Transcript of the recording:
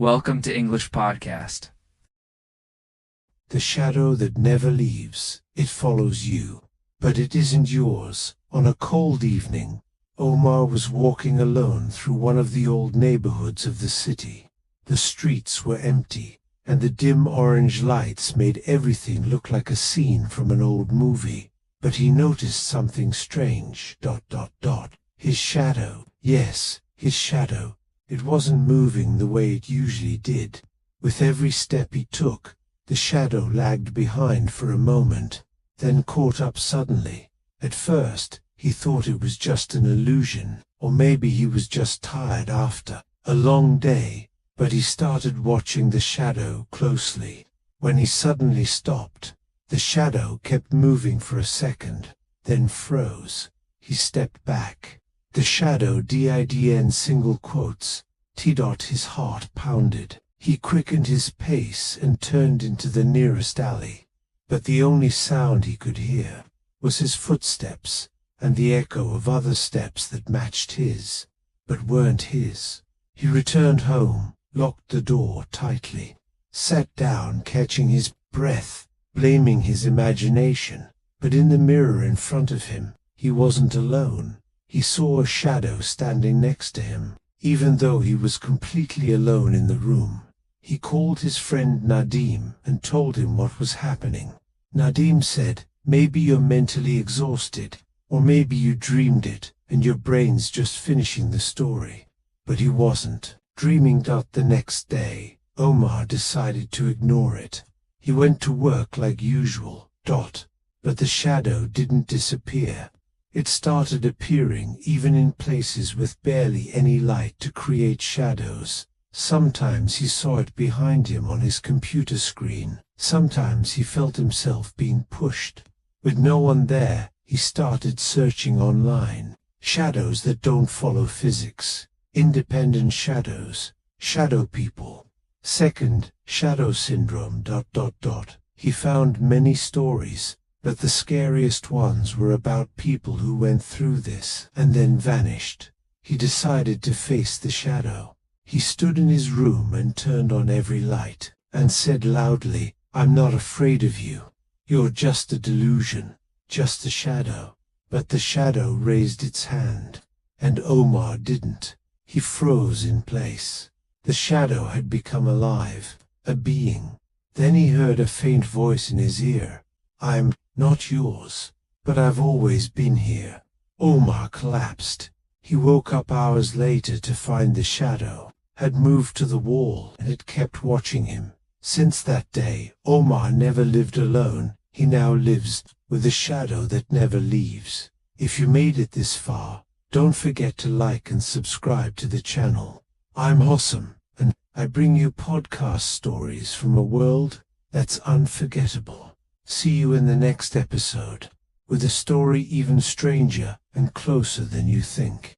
Welcome to English Podcast. The shadow that never leaves, it follows you, but it isn't yours. On a cold evening, Omar was walking alone through one of the old neighborhoods of the city. The streets were empty, and the dim orange lights made everything look like a scene from an old movie. But he noticed something strange. His shadow. Yes, his shadow. It wasn't moving the way it usually did. With every step he took, the shadow lagged behind for a moment, then caught up suddenly. At first, he thought it was just an illusion, or maybe he was just tired after a long day, but he started watching the shadow closely. When he suddenly stopped, the shadow kept moving for a second, then froze. He stepped back. The shadow didn single quotes, T. His heart pounded. He quickened his pace and turned into the nearest alley. But the only sound he could hear was his footsteps and the echo of other steps that matched his, but weren't his. He returned home, locked the door tightly, sat down catching his breath, blaming his imagination. But in the mirror in front of him, he wasn't alone. He saw a shadow standing next to him, even though he was completely alone in the room. He called his friend Nadim and told him what was happening. Nadim said, "Maybe you're mentally exhausted, or maybe you dreamed it and your brain's just finishing the story." But he wasn't dreaming. The next day, Omar decided to ignore it. He went to work like usual. But the shadow didn't disappear. It started appearing even in places with barely any light to create shadows. Sometimes he saw it behind him on his computer screen. Sometimes he felt himself being pushed. With no one there, he started searching online. Shadows that don't follow physics. Independent shadows. Shadow people. Second, shadow syndrome. He found many stories, but the scariest ones were about people who went through this and then vanished. He decided to face the shadow. He stood in his room and turned on every light, and said loudly, "I'm not afraid of you. You're just a delusion, just a shadow." But the shadow raised its hand, and Omar didn't. He froze in place. The shadow had become alive, a being. Then he heard a faint voice in his ear. "I'm not yours, but I've always been here." Omar collapsed. He woke up hours later to find the shadow had moved to the wall and had kept watching him. Since that day, Omar never lived alone. He now lives with a shadow that never leaves. If you made it this far, don't forget to like and subscribe to the channel. I'm Hossam, and I bring you podcast stories from a world that's unforgettable. See you in the next episode, with a story even stranger and closer than you think.